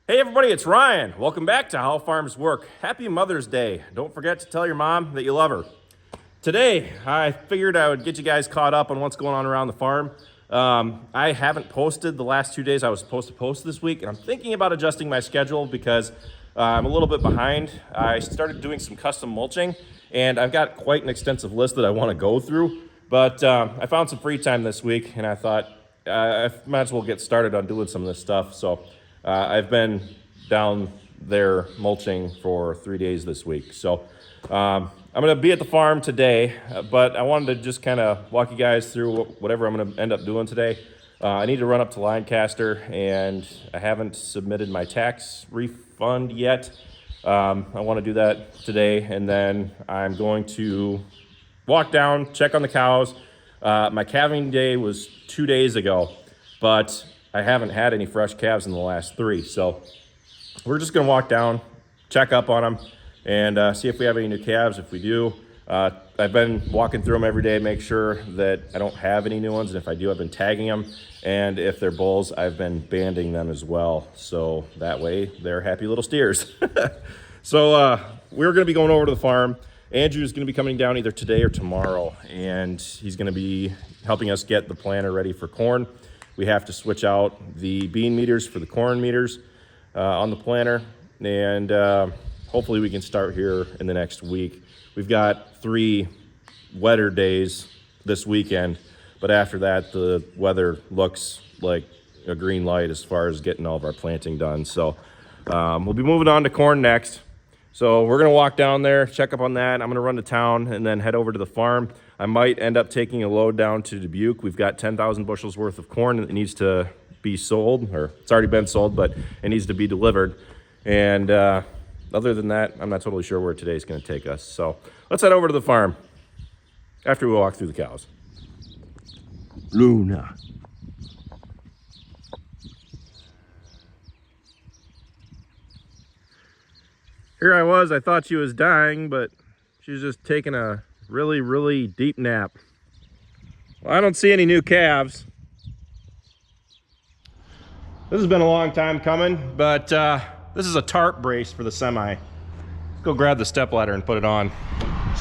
Hey everybody, it's Ryan. Welcome back to How Farms Work. Happy Mother's Day. Don't forget to tell your mom that you love her. Today, I figured I would get you guys caught up on what's going on around the farm. I haven't posted the last 2 days I was supposed to post this week, and I'm thinking about adjusting my schedule because I'm a little bit behind. I started doing some custom mulching, and I've got quite an extensive list that I want to go through, but I found some free time this week, and I thought I might as well get started on doing some of this stuff. So I've been down there mulching for 3 days this week. So I'm going to be at the farm today, but I wanted to just kind of walk you guys through whatever I'm going to end up doing today. I need to run up to Lancaster, and I haven't submitted my tax refund yet. I want to do that today, and then I'm going to walk down, check on the cows. My calving day was 2 days ago, but I haven't had any fresh calves in the last 3. So we're just going to walk down, check up on them, and see if we have any new calves. If we do, I've been walking through them every day, make sure that I don't have any new ones. And if I do, I've been tagging them. And if they're bulls, I've been banding them as well. So that way they're happy little steers. So we're going to be going over to the farm. Andrew's going to be coming down either today or tomorrow, and he's going to be helping us get the planter ready for corn. We have to switch out the bean meters for the corn meters on the planter, and hopefully we can start here in the next week. We've got 3 wetter days this weekend, but after that the weather looks like a green light as far as getting all of our planting done. So we'll be moving on to corn next. So we're going to walk down there, check up on that. I'm going to run to town and then head over to the farm. I might end up taking a load down to Dubuque. We've got 10,000 bushels worth of corn that needs to be sold, or it's already been sold, but it needs to be delivered. And other than that, I'm not totally sure where today's going to take us. So let's head over to the farm after we walk through the cows. Luna. Here I was, I thought she was dying, but she was just taking a really, really deep nap. Well, I don't see any new calves. This has been a long time coming, but this is a tarp brace for the semi. Let's go grab the stepladder and put it on.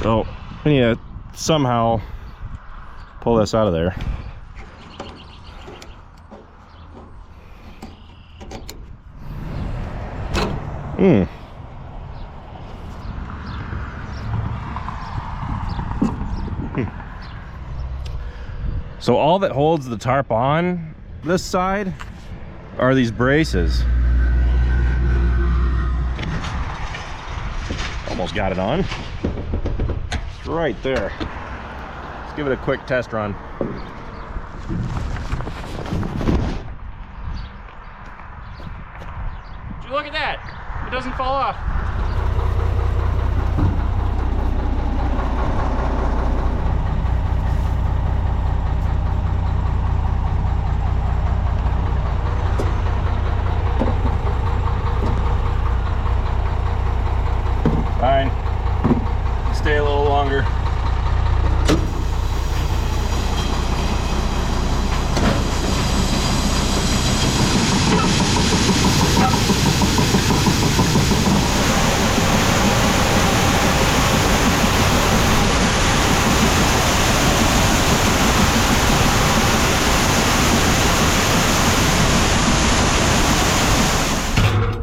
So I need to somehow pull this out of there. So all that holds the tarp on this side are these braces. Almost got it on. It's right there. Let's give it a quick test run. Would you look at that? It doesn't fall off. Fine. Stay a little longer.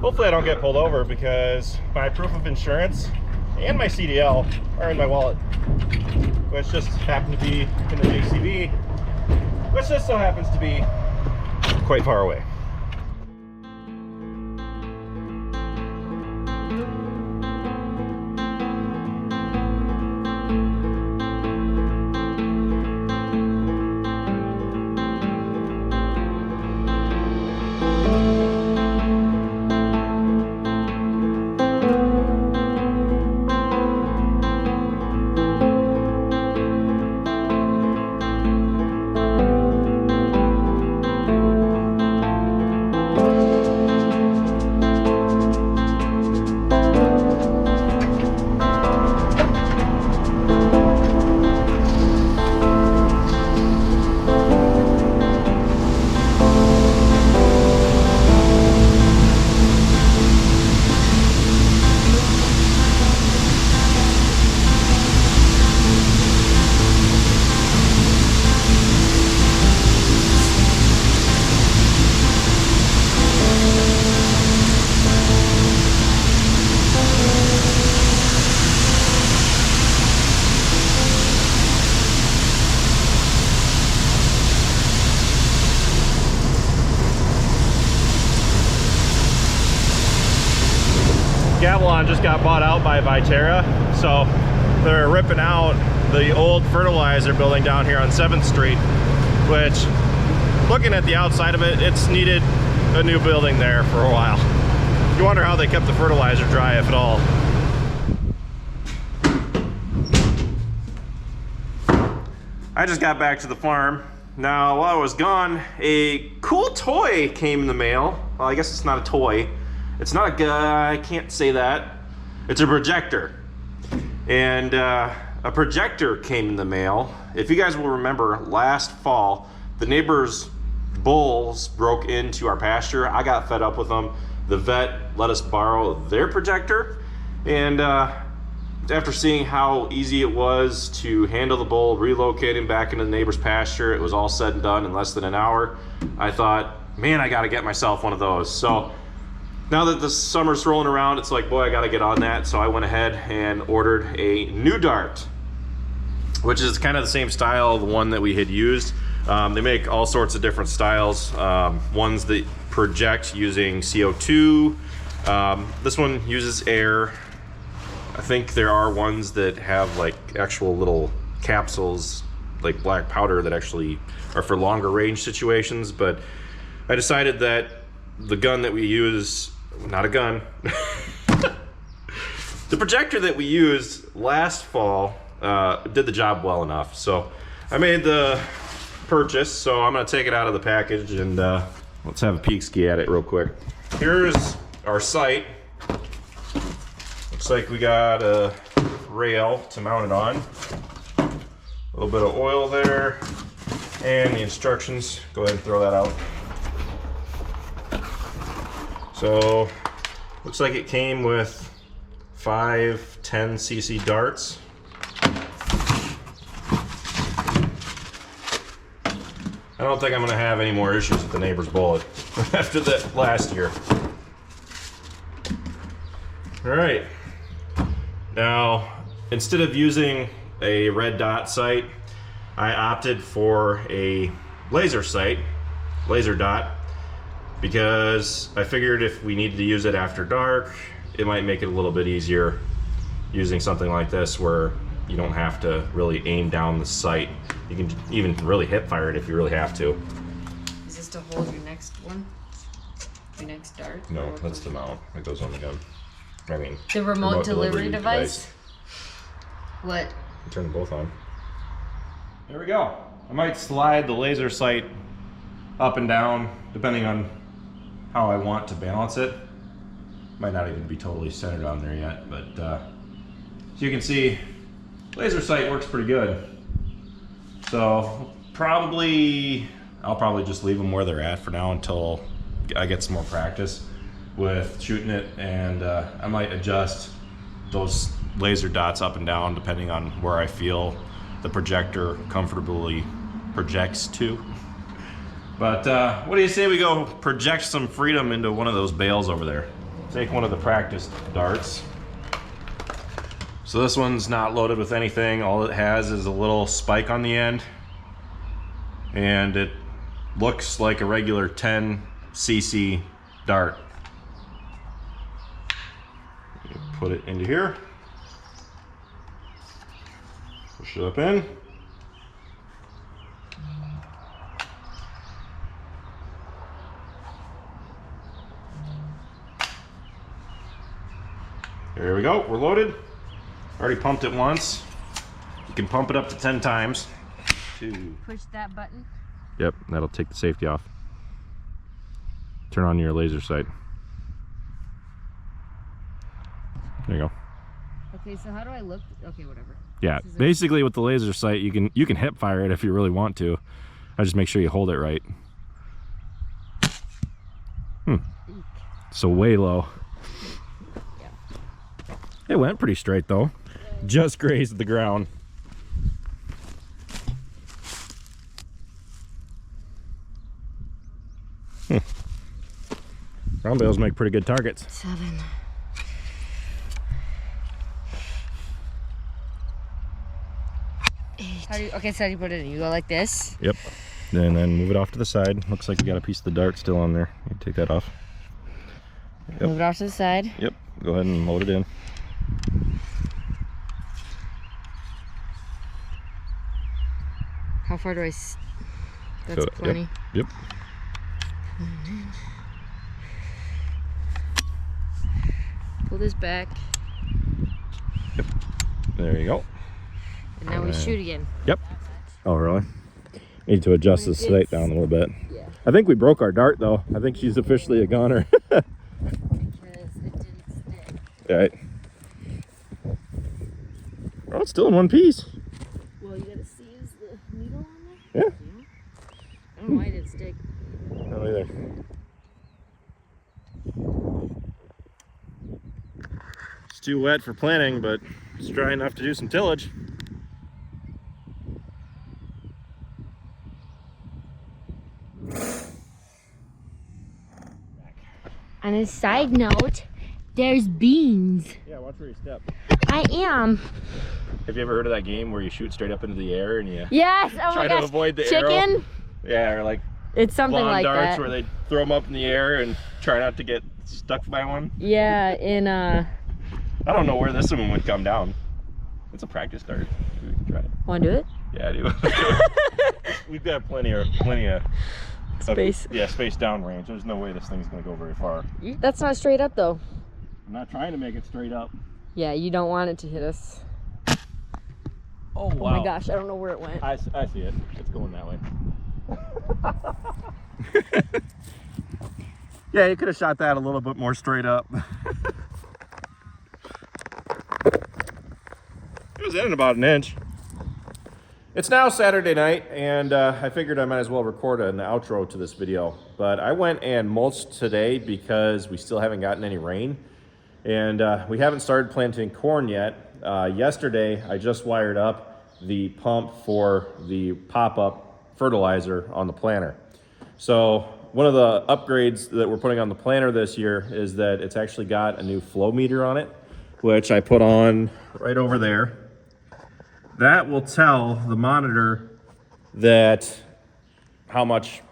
Hopefully I don't get pulled over because my proof of insurance and my CDL are in my wallet, which just happened to be in the JCB, which just so happens to be quite far away. Gavilon just got bought out by Viterra, so they're ripping out the old fertilizer building down here on 7th Street, which, looking at the outside of it, it's needed a new building there for a while. You wonder how they kept the fertilizer dry, if at all. I just got back to the farm. Now, while I was gone, a cool toy came in the mail. Well, I guess it's not a toy. It's not a guy, I can't say that. It's a projector. And a projector came in the mail. If you guys will remember, last fall, the neighbor's bulls broke into our pasture. I got fed up with them. The vet let us borrow their projector. And after seeing how easy it was to handle the bull, relocating back into the neighbor's pasture, it was all said and done in less than an hour. I thought, man, I gotta get myself one of those. So now that the summer's rolling around, it's like, boy, I gotta get on that. So I went ahead and ordered a new dart, which is kind of the same style of the one that we had used. They make all sorts of different styles. Ones that project using CO2. This one uses air. I think there are ones that have like actual little capsules, like black powder, that actually are for longer range situations. But I decided that the gun that we use, not a gun, the projector that we used last fall did the job well enough. So I made the purchase, so I'm gonna take it out of the package and let's have a peek ski at it real quick. Here's our sight. Looks like we got a rail to mount it on. A little bit of oil there, and the instructions. Go ahead and throw that out. So, looks like it came with 5 10cc darts. I don't think I'm gonna have any more issues with the neighbor's bullet after that last year. All right. Now, instead of using a red dot sight, I opted for a laser sight, laser dot, because I figured if we needed to use it after dark, it might make it a little bit easier using something like this where you don't have to really aim down the sight. You can even really hip fire it if you really have to. Is this to hold your next one? Your next dart? No, that's the mount. It goes on the gun. I mean, the remote delivery device? What? Turn them both on. There we go. I might slide the laser sight up and down depending on how I want to balance it. Might not even be totally centered on there yet, but so you can see, laser sight works pretty good. So I'll probably just leave them where they're at for now until I get some more practice with shooting it, and I might adjust those laser dots up and down depending on where I feel the projector comfortably projects to. But what do you say we go project some freedom into one of those bales over there? Take one of the practice darts. So this one's not loaded with anything. All it has is a little spike on the end, and it looks like a regular 10cc dart. Put it into here, push it up in. There we go, we're loaded. Already pumped it once. You can pump it up to 10 times. Push that button. Yep, that'll take the safety off. Turn on your laser sight. There you go. Okay, so how do I look? Okay, whatever. Yeah, basically with the laser sight, you can hip fire it if you really want to. I just make sure you hold it right. So way low. Yeah. It went pretty straight though. Just grazed the ground. Ground bales make pretty good targets. 7. Okay, so how do you put it in? You go like this? Yep. And then move it off to the side. Looks like you got a piece of the dart still on there. You take that off. Yep. Move it off to the side. Yep. Go ahead and load it in. How far do I? That's plenty. Yep. Pull this back. Yep. There you go. And now we shoot again. Yep. Oh, really? Need to adjust the sight down a little bit. Yeah. I think we broke our dart, though. I think she's officially a goner. Because it didn't stick. Right. Oh, it's still in one piece. Well, you gotta see, is the needle on there? Yeah. I don't know why it didn't stick. No, either. It's too wet for planting, but it's dry enough to do some tillage. On a side note, there's beans. Yeah, watch where you step. I am. Have you ever heard of that game where you shoot straight up into the air and you Yes. Oh try my to gosh. avoid the Chicken? arrow? Yeah, or like It's something lawn like darts that. where they throw them up in the air and try not to get stuck by one. Yeah, in I don't know where this one would come down. It's a practice dart. We can try it. wanna do it? Yeah, I do. We've got plenty of Space. space down range. There's no way this thing's gonna go very far. That's not straight up though. I'm not trying to make it straight up. Yeah, you don't want it to hit us. Oh wow. Oh my gosh, I don't know where it went. I see it. It's going that way. Yeah, you could have shot that a little bit more straight up. It was in about an inch. It's now Saturday night, and I figured I might as well record an outro to this video. But I went and mulched today because we still haven't gotten any rain. And we haven't started planting corn yet. Yesterday, I just wired up the pump for the pop-up fertilizer on the planter. So one of the upgrades that we're putting on the planter this year is that it's actually got a new flow meter on it, which I put on right over there. That will tell the monitor that how much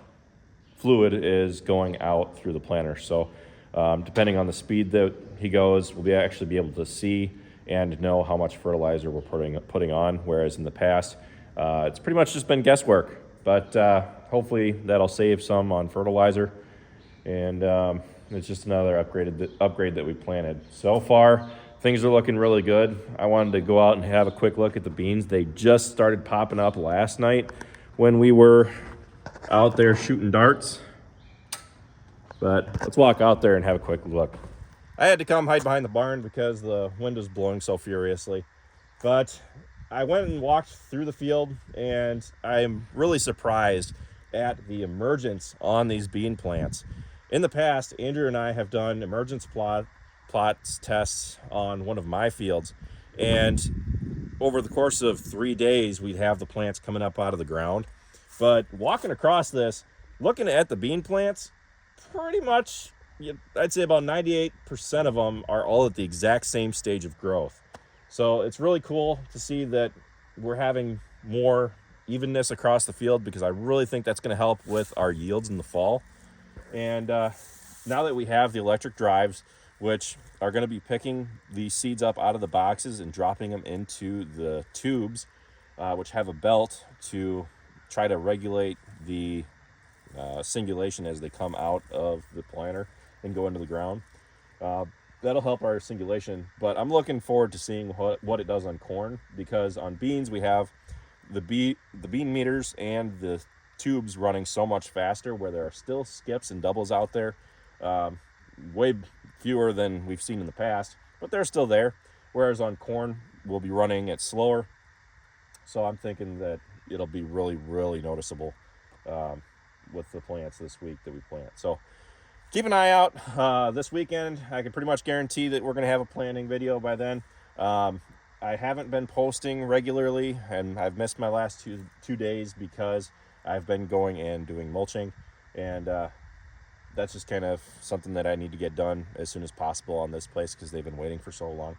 fluid is going out through the planter. So depending on the speed that he goes, we'll actually be able to see and know how much fertilizer we're putting on, whereas in the past, it's pretty much just been guesswork. But hopefully that'll save some on fertilizer, and it's just another upgrade that we planted. So far, things are looking really good. I wanted to go out and have a quick look at the beans. They just started popping up last night when we were out there shooting darts. But let's walk out there and have a quick look. I had to come hide behind the barn because the wind was blowing so furiously. But I went and walked through the field, and I'm really surprised at the emergence on these bean plants. In the past, Andrew and I have done emergence plots tests on one of my fields, and over the course of 3 days, we'd have the plants coming up out of the ground. But walking across this, looking at the bean plants, pretty much, I'd say about 98% of them are all at the exact same stage of growth. So it's really cool to see that we're having more evenness across the field, because I really think that's going to help with our yields in the fall. And now that we have the electric drives, which are going to be picking the seeds up out of the boxes and dropping them into the tubes, which have a belt to try to regulate the singulation as they come out of the planter and go into the ground. That'll help our singulation, but I'm looking forward to seeing what it does on corn, because on beans we have the bean meters and the tubes running so much faster, where there are still skips and doubles out there, way fewer than we've seen in the past, but they're still there, whereas on corn we'll be running it slower. So I'm thinking that it'll be really, really noticeable with the plants this week that we plant. So keep an eye out this weekend. I can pretty much guarantee that we're going to have a planting video by then. I haven't been posting regularly, and I've missed my last two days because I've been going and doing mulching, and that's just kind of something that I need to get done as soon as possible on this place, because they've been waiting for so long.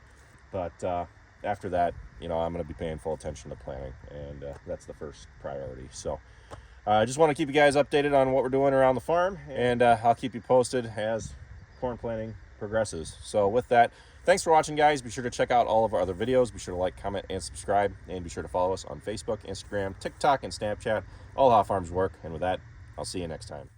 But after that, I'm going to be paying full attention to planting, and that's the first priority. So I just want to keep you guys updated on what we're doing around the farm, and I'll keep you posted as corn planting progresses. So with that, thanks for watching, guys. Be sure to check out all of our other videos. Be sure to like, comment, and subscribe. And be sure to follow us on Facebook, Instagram, TikTok, and Snapchat. All How Farms Work. And with that, I'll see you next time.